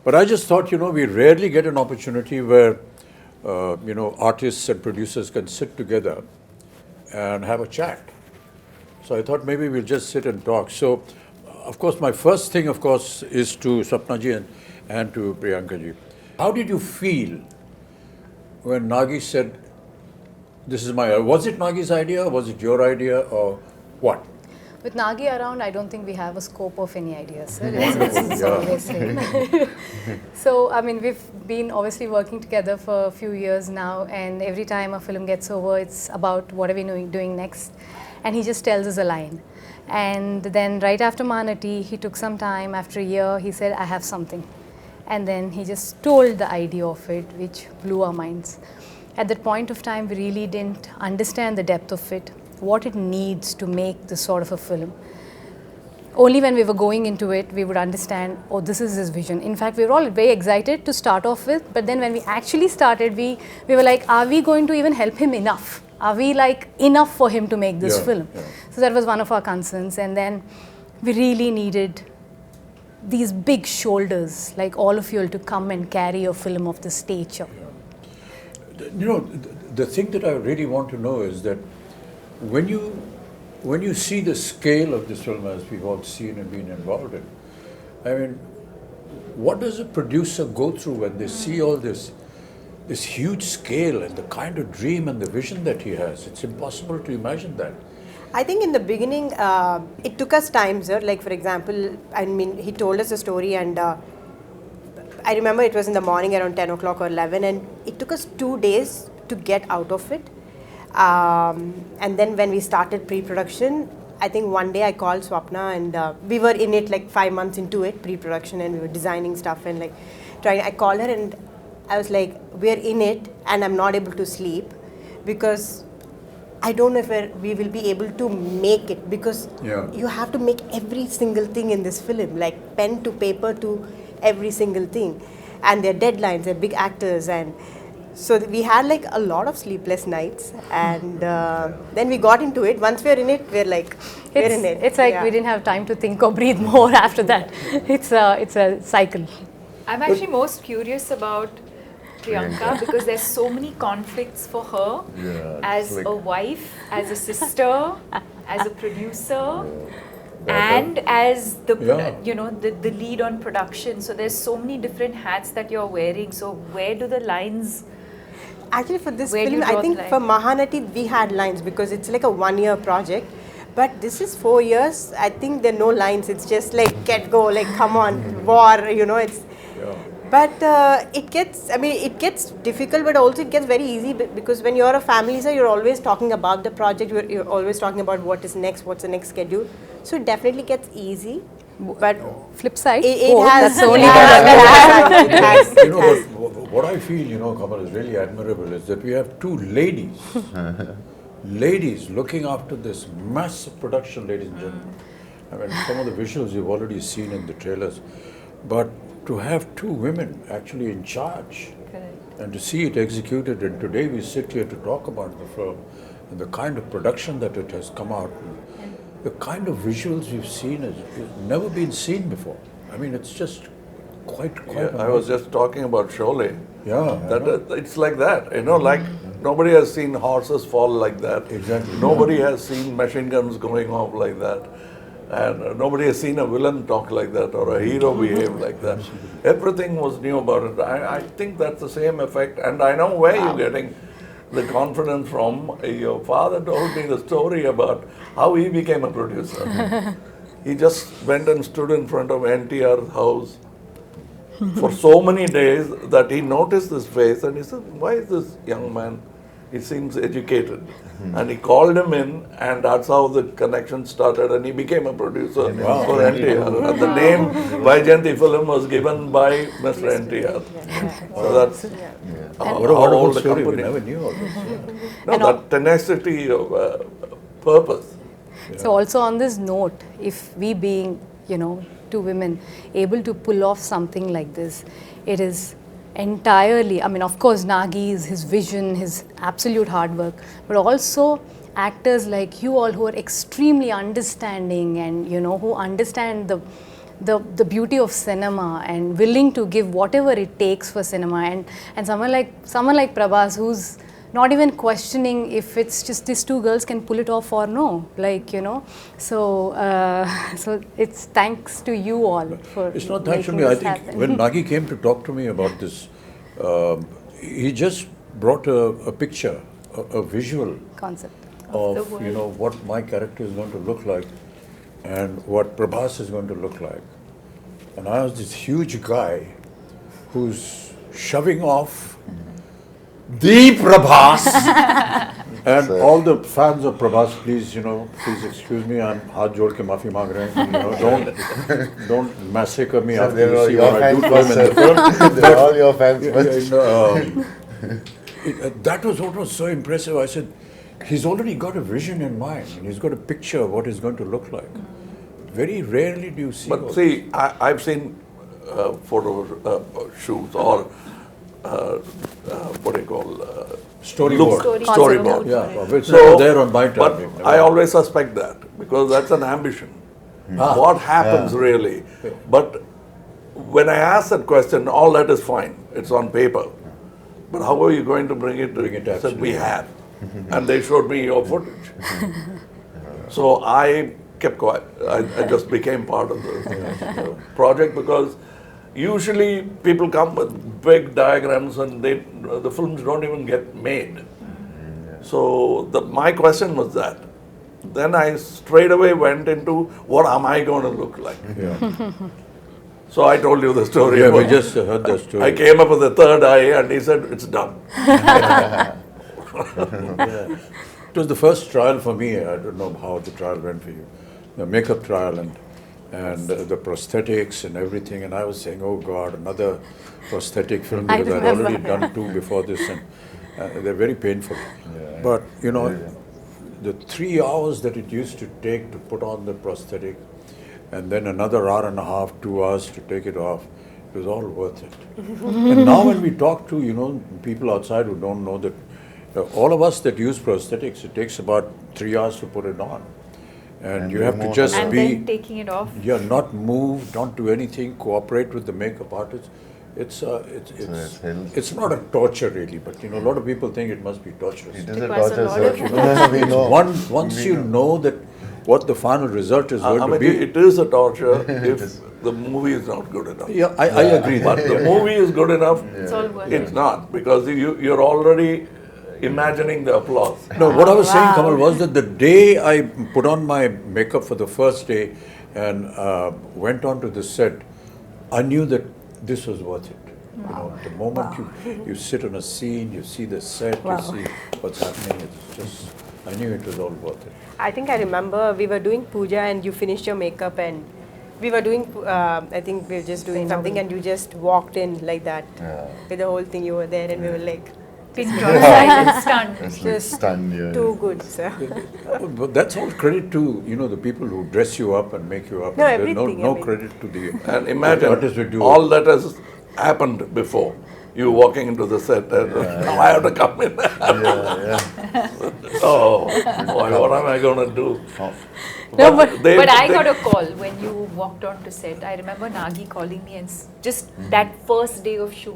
But I just thought, we rarely get an opportunity where, artists and producers can sit together and have a chat. So I thought maybe we'll just sit and talk. So, of course, my first thing, of course, is to Sapna ji and to Priyanka ji. How did you feel when Nagi said, this is my, was it Nagi's idea, was it your idea, or what? With Nagi around, I don't think we have a scope of any ideas, sir. It's always same. So, I mean, we've been obviously working together for a few years now, and every time a film gets over, it's about what are we doing next. And he just tells us a line. And then right after Manati, he took some time, after a year, he said, I have something. And then he just told the idea of it, which blew our minds. At that point of time, we really didn't understand the depth of it, what it needs to make this sort of a film. Only when we were going into it, we would understand, oh, this is his vision. In fact, we were all very excited to start off with, but then when we actually started, we were like, are we going to even help him enough? Are we like enough for him to make this film? Yeah. So that was one of our concerns. And then we really needed these big shoulders, like all of you all, to come and carry a film of this stature. Yeah. The thing that I really want to know is that when you see the scale of this film, as we've all seen and been involved in, I mean, what does a producer go through when they see all this huge scale and the kind of dream and the vision that he has? It's impossible to imagine that. I think in the beginning, it took us time, sir. Like, for example, I mean, he told us a story, and I remember it was in the morning around 10 o'clock or 11, and it took us 2 days to get out of it. And then when we started pre-production, I think one day I called Swapna, and we were in it like 5 months into it, pre-production, and we were designing stuff and like trying. I called her and I was like, we're in it and I'm not able to sleep because I don't know if we will be able to make it, because you have to make every single thing in this film, like pen to paper to every single thing. And they're deadlines, they're big actors, and so we had like a lot of sleepless nights, and then we got into it. Once we're in it, we're like, we're in it. It's like we didn't have time to think or breathe more after that. It's a cycle. I'm actually most curious about Priyanka because there's so many conflicts for her as a wife, as a sister, as a producer, and as the the lead on production. So there's so many different hats that you're wearing. So where do the lines? Actually, for this film, I think for Mahanati we had lines because it's like a 1-year project. But this is 4 years. I think there are no lines. It's just like get go, like come on, war. It's. But it gets difficult, but also it gets very easy because when you're a family, sir, you're always talking about the project. You're always talking about what is next, what's the next schedule. So it definitely gets easy. But flip side, it has. That's only what I feel, Kamal, is really admirable is that we have two ladies, ladies looking after this massive production, ladies and gentlemen. I mean, some of the visuals you've already seen in the trailers, but to have two women actually in charge and to see it executed, and today we sit here to talk about the film and the kind of production that it has come out, the kind of visuals we've seen has never been seen before. I mean, it's just quite I was just talking about Sholay. Yeah. It's like that, like nobody has seen horses fall like that. Exactly. Nobody has seen machine guns going off like that. And nobody has seen a villain talk like that or a hero behave like that. Everything was new about it. I think that's the same effect. And I know where you're getting the confidence from. Your father told me the story about how he became a producer. He just went and stood in front of NTR's house for so many days that he noticed this face and he said, why is this young man? He seems educated. And he called him in, and that's how the connection started, and he became a producer for NTR. And the name Vaijayanti film was given by Mr. NTR. So that's what a wonderful story. We never knew all this. No, that tenacity of purpose. So also on this note, if we being, two women, able to pull off something like this, it is entirely, I mean, of course, Nagi's, his vision, his absolute hard work, but also actors like you all who are extremely understanding and, who understand the beauty of cinema and willing to give whatever it takes for cinema, and someone like Prabhas, who's not even questioning if it's just these two girls can pull it off or no, like, you know. So so it's thanks to you all for It's not thanks to making me. I this think happen. when Nagi came to talk to me about this, he just brought a picture, a visual Concept. of the you know what my character is going to look like and what Prabhas is going to look like. And I was this huge guy who's shoving off the Prabhas. And all the fans of Prabhas, please, you know, please excuse me, I'm haath jod ke maafi maang rahe hain. You know, don't massacre me after you see what I do to him in the film. They're all your fans. That was what was so impressive. I said, he's already got a vision in mind, and he's got a picture of what he's going to look like. Very rarely do you see. But see, I've seen photo shoots or what do you call Storyboard. storyboard. Yeah, which So, are there on my but time. I always suspect that because that's an ambition. What happens really? But when I ask that question, all that is fine. It's on paper. But how are you going to bring it? Bring it Said absolutely. we have, and they showed me your footage. So I kept quiet. I just became part of the project because usually people come with big diagrams and the films don't even get made. So my question was that. Then I straight away went into what am I going to look like? Yeah. So I told you the story. Yeah, we about- just heard the story. I came up with the third eye and he said, it's done. It was the first trial for me. I don't know how the trial went for you. The makeup trial and the prosthetics and everything. And I was saying, oh God, another prosthetic film I because I'd remember, already done two before this, and they're very painful. But you know, the 3 hours that it used to take to put on the prosthetic, and then another hour and a half, 2 hours to take it off, it was all worth it. And now when we talk to, you know, people outside who don't know that, all of us that use prosthetics, it takes about 3 hours to put it on. And you have to just And be, then taking it off. not move, don't do anything, cooperate with the makeup artist. It's it's not a torture really, but you know, a lot of people think it must be torturous. It is a Requires a torture, lot sir. of You know, we know. Once We you know that what the final result is going I to mean, be. it is a torture if the movie is not good enough. Yeah, I agree. But the movie is good enough, It's all worth it's not because you're already imagining the applause. No, what I was saying, Wow. Kamal, was that the day I put on my makeup for the first day and went on to the set, I knew that this was worth it. You know, the moment you sit on a scene, you see the set, Wow. you see what's happening, it's just, I knew it was all worth it. I think I remember we were doing puja and you finished your makeup and we were doing, I think we were just doing something and you just walked in like that with the whole thing. You were there and we were like, Pin drop side, stunned. It's like Just stunned, yeah. too good, sir. But that's all credit to, you know, the people who dress you up and make you up. No, And there's everything, no I mean. credit to the And imagine artists who do all that has happened before. You walking into the set and now I have to come in. Oh, boy, what am I going to do? No, but But I got a call when you walked on to set. I remember Nagi calling me and just that first day of shoot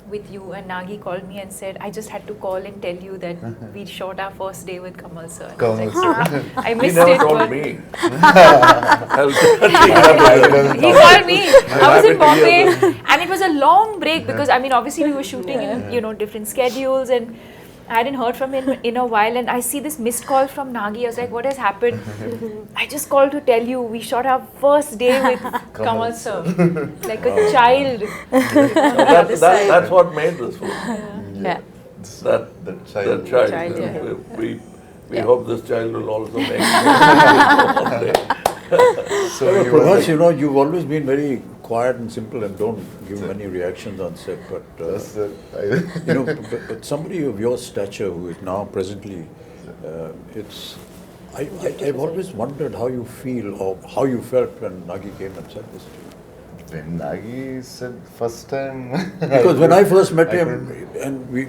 with you, and Nagi called me and said, I just had to call and tell you that we shot our first day with Kamal sir. And I was Kamal like, I He missed never it. told but me. He called me. I was in happy to hear Bombay and it was a long break because I mean obviously we were shooting in, you know, different schedules, and I hadn't heard from him in a while, and I see this missed call from Nagi. I was like, what has happened? I just called to tell you we shot our first day with Kamal sir. Like a child. That's what made this film. yeah. That child. child. Child, yeah. We hope this child will also make it one day. So you were Prabhas, like, you know, you've always been very quiet and simple and don't give many reactions on set, but that's it. you know, but somebody of your stature who is now presently, I've always wondered how you feel or how you felt when Nagi came and said this to you. When Nagi said first time. Because when I first met I him and we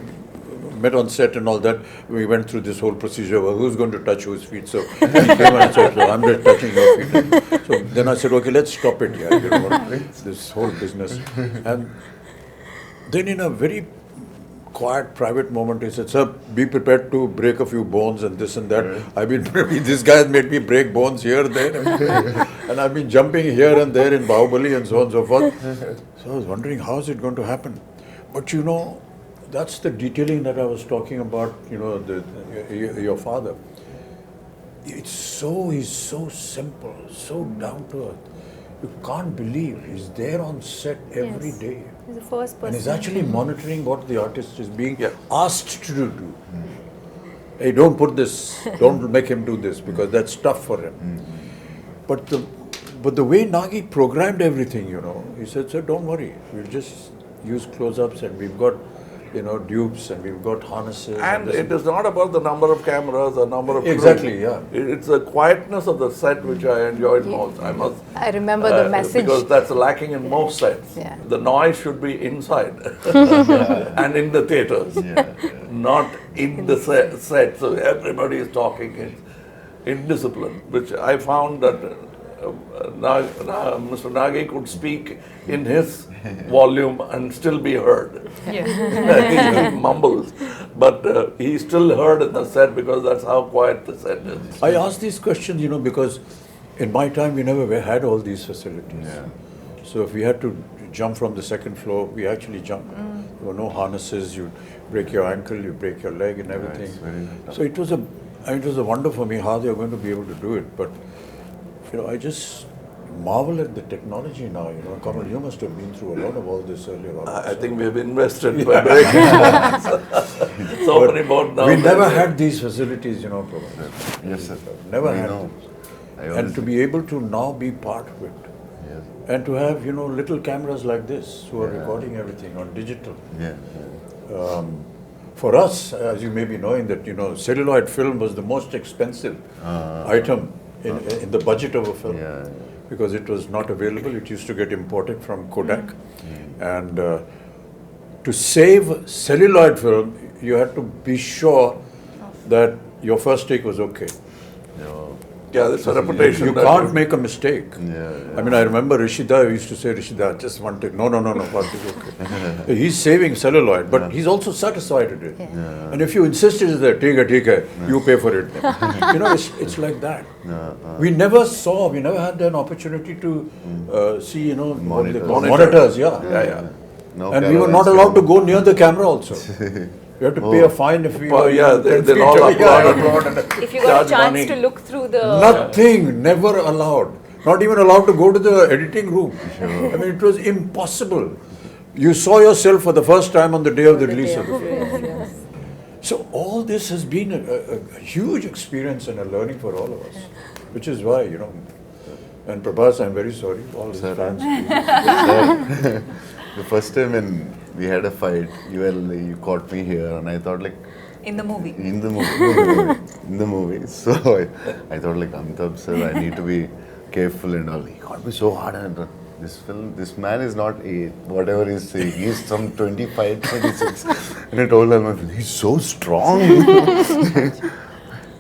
met on set and all that. We went through this whole procedure of who's going to touch whose feet. So he came and said, so I'm just touching your feet. So then I said, okay, let's stop it here. You know what, this whole business. And then in a very quiet, private moment, he said, sir, be prepared to break a few bones and this and that. I've been, this guy has made me break bones here, there, and I've been jumping here and there in Bahubali and so on and so forth. So I was wondering, how is it going to happen? But you know, that's the detailing that I was talking about, you know, your father. He's so simple, so down to earth. You can't believe he's there on set every day. He's the first person. And he's actually monitoring what the artist is being asked to do. Hey, don't put this, don't make him do this because that's tough for him. But the way Nagi programmed everything, you know, he said, sir, don't worry, we'll just use close-ups and we've got, you know, dupes and we've got harnesses. And it is not about the number of cameras or number of crew. Exactly, yeah. It's the quietness of the set which I enjoyed most. I remember the message. Because that's lacking in most sets. Yeah. The noise should be inside and in the theatres, not in the set. So everybody is talking in discipline, which I found that Mr. Nagi could speak in his volume and still be heard. Yeah. He mumbles, but he still heard in the set because that's how quiet the set is. I ask these questions, you know, because in my time we never had all these facilities. So if we had to jump from the second floor, we actually jumped. There were no harnesses, you break your ankle, you break your leg and everything. So it was a wonder for me how they were going to be able to do it. But you know, I just marvel at the technology now, you know. Kamal, you must have been through a lot of all this earlier on. I think we have invested by breaking so many boats now. We never had these facilities, you know, Prabha. Yes, sir. Never We had know. them. And to be able to now be part of it. And to have, you know, little cameras like this who are recording everything on digital. For us, as you may be knowing that, you know, celluloid film was the most expensive item in the budget of a film. Because it was not available. It used to get imported from Kodak. And to save celluloid film, you had to be sure that your first take was okay. Yeah, that's a reputation. You can't make a mistake. I mean, I remember Rishida used to say, Rishida, just one take. No, one take, okay. He's saving celluloid, but he's also satisfied with it. And if you insisted that, take it, you pay for it. You know, it's like that. We never had an opportunity to see, you know, monitors. No And we were not allowed to go near the camera also. You have to pay a fine if we were. they'll all applaud. If you got a chance to look through the... Nothing, never allowed. Not even allowed to go to the editing room. I mean, it was impossible. You saw yourself for the first time on the day of the release of the film. So all this has been a huge experience and a learning for all of us. Which is why, you know, and Prabhas, I'm very sorry, all his fans. The first time when we had a fight, you caught me here, and I thought like. In the movie. In the movie. So I thought like, Amitabh sir, I need to be careful and all. He got me so hard, and this man is not whatever he's saying. He's some 25, 26. And I told him, he's so strong.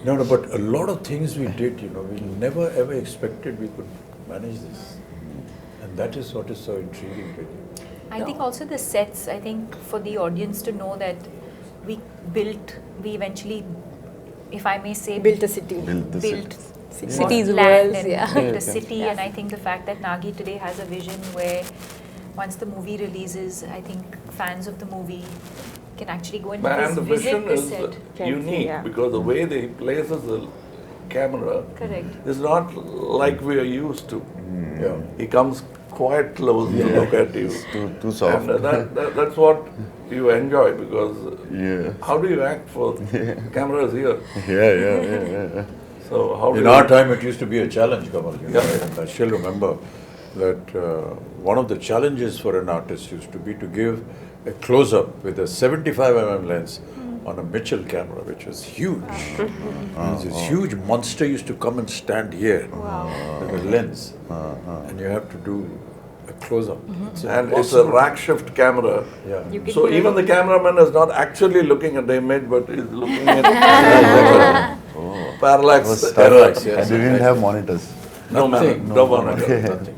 No, but a lot of things we did, you know, we never ever expected we could manage this. And that is what is so intriguing. I think also the sets, I think for the audience to know that we eventually, if I may say, Built a city. Cities, land worlds, and built a city. And I think the fact that Nagi today has a vision where once the movie releases, I think fans of the movie can actually go and And the visit vision the is set. unique because the way they places the camera is not like we are used to. He comes quite close to look at you. Too soft. And that's what you enjoy because how do you act for cameras here? So how In our time, it used to be a challenge, Kamal. You know, and I still remember that one of the challenges for an artist used to be to give a close-up with a 75mm lens on a Mitchell camera, which was huge. This huge monster used to come and stand here with a lens, and you have to do a close-up. And it's a rack shift camera. Yeah. You can So hear even it. the cameraman is not actually looking at the image, but is looking at parallax It was error. Yes, and they didn't have monitors. No, Nothing, man, no monitor. nothing.